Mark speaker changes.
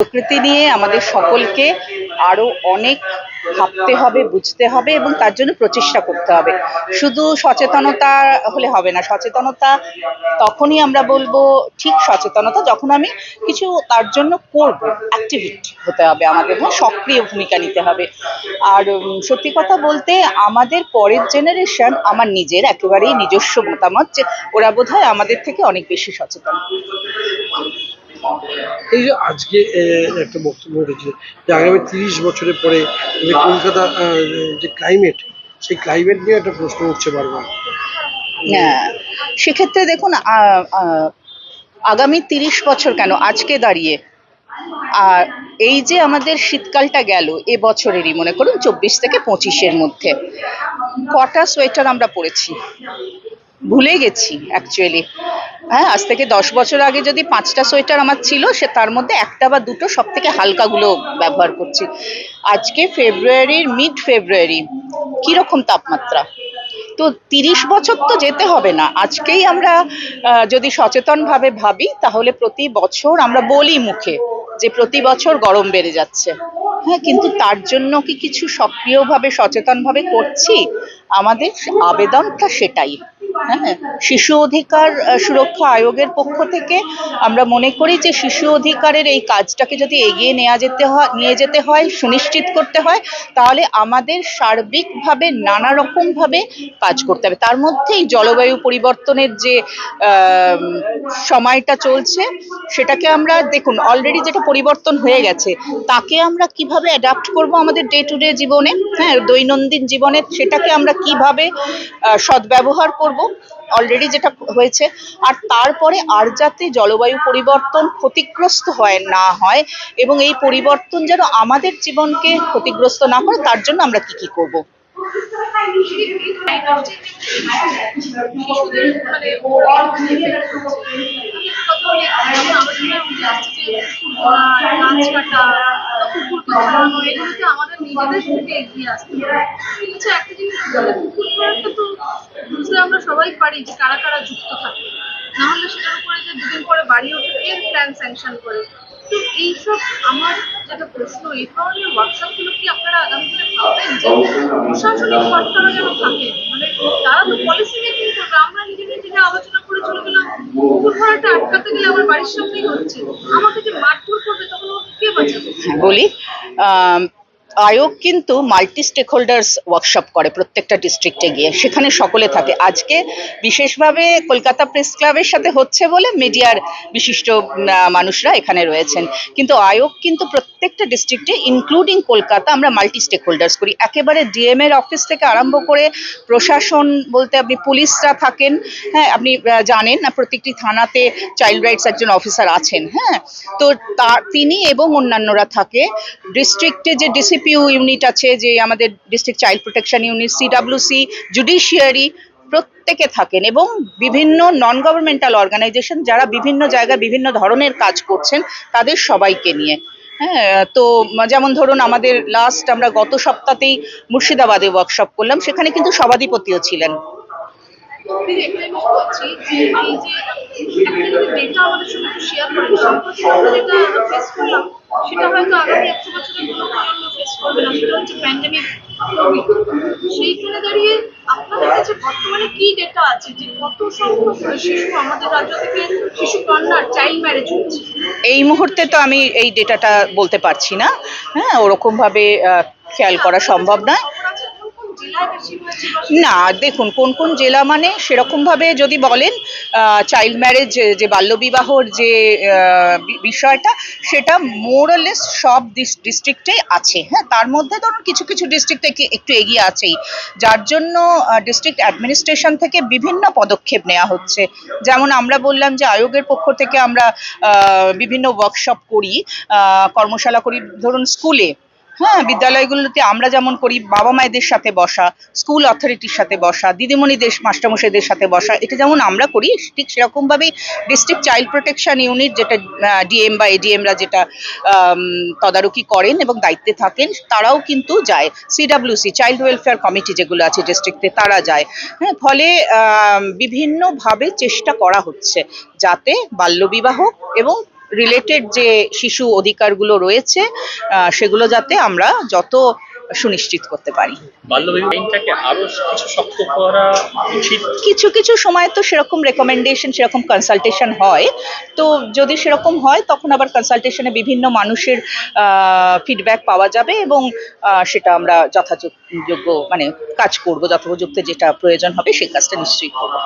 Speaker 1: প্রকৃতি নিয়ে আমাদের সকলকে আরো অনেক ভাবতে হবে, বুঝতে হবে এবং তার জন্য প্রচেষ্টা করতে হবে। শুধু সচেতনতা হলে হবে না। সচেতনতা তখনই আমরা বলবো ঠিক সচেতনতা যখন আমি কিছু তার জন্য করব, অ্যাক্টিভিট হতে হবে আমাদের, হ্যাঁ, সক্রিয় ভূমিকা নিতে হবে। আর সত্যি কথা বলতে আমাদের পরের জেনারেশন, আমার নিজের একেবারেই নিজস্ব মতামত যে ওরা বোধহয় আমাদের থেকে অনেক বেশি সচেতন।
Speaker 2: এই যে আজকে একটা বক্তব্য উঠেছে যে আগামী 30 বছরের পরে যে কলকাতা যে ক্লাইমেট, সেই ক্লাইমেট নিয়ে একটা প্রশ্ন উঠছে বারবার।
Speaker 1: হ্যাঁ, সেক্ষেত্রে দেখুন, আগামী 30 বছর কেন, আজকে দাঁড়িয়ে আর এই যে আমাদের শীতকালটা গেল এ বছরেরই, মনে করুন 24 থেকে 25-এর মধ্যে কটা সোয়েটার আমরা পরেছি, ভুলে গেছি অ্যাকচুয়ালি। হ্যাঁ, আজ থেকে 10 বছর আগে যদি 5টা সোয়েটার আমার ছিল, সে তার মধ্যে একটা বা দুটো সব থেকে হালকাগুলো ব্যবহার করছি। আজকে মিড ফেব্রুয়ারি, কিরকম তাপমাত্রা! তো 30 বছর তো যেতে হবে না, আজকেই আমরা যদি সচেতন ভাবে ভাবি, তাহলে প্রতি বছর আমরা বলি মুখে যে প্রতি বছর গরম বেড়ে যাচ্ছে, হ্যাঁ, কিন্তু তার জন্য কি কিছু সক্রিয়ভাবে সচেতনভাবে করছি? আমাদের আবেদনটা সেটাই। হ্যাঁ, শিশু অধিকার সুরক্ষা আয়োগের পক্ষ থেকে আমরা মনে করি যে শিশু অধিকারের এই কাজটাকে যদি এগিয়ে নিয়ে যেতে হয়, সুনিশ্চিত করতে হয়, তাহলে আমাদের সার্বিকভাবে নানা রকম ভাবে কাজ করতে হবে। তার মধ্যেই জলবায়ু পরিবর্তনের যে আহ, সময়টা চলছে, সেটাকে আমরা দেখুন অলরেডি যেটা পরিবর্তন হয়ে গেছে, তাকে আমরা কিভাবে অ্যাডাপ্ট করব আমাদের ডে টু ডে জীবনে, হ্যাঁ, দৈনন্দিন জীবনে সেটাকে আমরা কিভাবে সদ্ব্যবহার করব, অলরেডি যেটা হয়েছে। আর তারপরে আর যাতে জলবায়ু পরিবর্তন ক্ষতিগ্রস্ত না হয়, এবং এই পরিবর্তন যেন আমাদের জীবনকে ক্ষতিগ্রস্ত না করে, তার জন্য আমরা কি কি করব।
Speaker 3: আমাদের নিজেদের থেকে এগিয়ে আসতে হবে। আচ্ছা, একটা জিনিস বলে, পুকুর পাড়টা তো বুঝলে আমরা সবাই পারি যে কারা কারা যুক্ত থাকে, না হলে সেটার উপরে যে দুদিন পরে বাড়ি ওঠে কে প্ল্যান স্যাংশন করে। তো এইসব আমার যেটা প্রশ্ন, এই ধরনের ওয়ার্কশপ গুলো কি আপনারা আগামী দিনে ভাববেন যে প্রশাসনিক কর্তারা যেন থাকে, মানে তারা তো পলিসি মেকিং করবে, আমরা নিজেদের নিজে আলোচনা করে চলে গেলাম পুকুর ভরাটা আটকাতে গেলে আমার বাড়ির সামনেই হচ্ছে, আমাকে যে মারধর করবে তখন আমাকে কে বাঁচাবে?
Speaker 1: বলি, আয়োগ কিন্তু মাল্টি স্টেক হোল্ডার্স ওয়ার্কশপ করে প্রত্যেকটা ডিস্ট্রিক্টে গিয়ে, সেখানে সকলে থাকে। আজকে বিশেষভাবে কলকাতা প্রেস ক্লাবের সাথে হচ্ছে বলে মিডিয়ার বিশিষ্ট মানুষরা এখানে রয়েছেন, কিন্তু আয়োগ কিন্তু প্রত্যেকটা ডিস্ট্রিক্টে ইনক্লুডিং কলকাতা আমরা মাল্টি স্টেক হোল্ডার্স করি। একেবারে ডিএম এর অফিস থেকে আরম্ভ করে প্রশাসন বলতে আপনি পুলিশরা থাকেন, হ্যাঁ, আপনি জানেন না প্রত্যেকটি থানাতে চাইল্ড রাইটস একজন অফিসার আছেন, হ্যাঁ, তো তিনি এবং অন্যান্যরা থাকে। ডিস্ট্রিক্টে যে ডিসিপিউ ইউনিট আছে, যে আমাদের district child protection unit, CWC, judiciary, প্রত্যেকে থাকেন, এবং বিভিন্ন নন গভর্নমেন্টাল অর্গানাইজেশন যারা বিভিন্ন জায়গায় বিভিন্ন ধরনের কাজ করছেন, তাদের সবাইকে নিয়ে। হ্যাঁ, তো যেমন ধরুন আমাদের আমরা গত সপ্তাহতেই মুর্শিদাবাদে ওয়ার্কশপ করলাম, সেখানে কিন্তু সভাধিপতিও ছিলেন।
Speaker 3: সেটা হয়তো আগামী 100 বছরের কোনো প্রজন্ম ফেস করবে না, সেটা হচ্ছে প্যান্ডেমিক কোভিড। সেইখানে দাঁড়িয়ে আপনাদের কাছে বর্তমানে কি ডেটা আছে যে কত সংখ্যক শিশু আমাদের রাজ্য থেকে, শিশু কন্যার চাইল্ড ম্যারেজ হচ্ছে?
Speaker 1: এই মুহূর্তে তো আমি এই ডেটাটা বলতে পারছি না, হ্যাঁ, ওরকম ভাবে খেয়াল করা সম্ভব নয়। না, দেখুন কোন কোন জেলা মানে সেরকম ভাবে যদি বলেন, চাইল্ড ম্যারেজ যে বাল্যবিবাহর যে বিষয়টা, সেটা মোরলেস সব ডিস্ট্রিক্টেই আছে। হ্যাঁ, তার মধ্যে ধরুন কিছু কিছু ডিস্ট্রিক্টে একটু এগিয়ে আছেই, যার জন্য ডিস্ট্রিক্ট অ্যাডমিনিস্ট্রেশন থেকে বিভিন্ন পদক্ষেপ নেওয়া হচ্ছে। যেমন আমরা বললাম যে আয়োগের পক্ষ থেকে আমরা বিভিন্ন ওয়ার্কশপ করি, কর্মশালা করি, ধরুন স্কুলে, হ্যাঁ, বিদ্যালয়গুলোতে আমরা যেমন করি, বাবা মায়েদের সাথে বসা, স্কুল অথরিটির সাথে বসা, দিদিমণিদের মাস্টারমশাইদের সাথে বসা, এটা যেমন আমরা করি, ঠিক সেরকম ভাবেই ডিস্ট্রিক্ট চাইল্ড প্রোটেকশন ইউনিট, যেটা ডিএম বা এডিএমরা যেটা তদারকি করেন এবং দায়িত্বে থাকেন, তারাও কিন্তু যায়। সিডব্লিউসি চাইল্ড ওয়েলফেয়ার কমিটি যেগুলো আছে ডিস্ট্রিক্টে, তারা যায়। হ্যাঁ, ফলে বিভিন্নভাবে চেষ্টা করা হচ্ছে যাতে বাল্যবিবাহ এবং রিলেটেড যে শিশু অধিকারগুলো রয়েছে সেগুলো যাতে আমরা যত সুনিশ্চিত করতে পারি।
Speaker 4: বাল্যবিবাহ আইনটাকে আরো কিছু শক্ত করা উচিত।
Speaker 1: কিছু কিছু সময় তো সেরকম রেকমেন্ডেশন, সেরকম কনসালটেশন হয়, তো যদি সেরকম হয় তখন আবার কনসালটেশনে বিভিন্ন মানুষের ফিডব্যাক পাওয়া যাবে এবং সেটা আমরা যথাযোগ্য মানে কাজ করব, যথোপযুক্ত যেটা প্রয়োজন হবে সেই কাজটা নিশ্চয়ই করবো।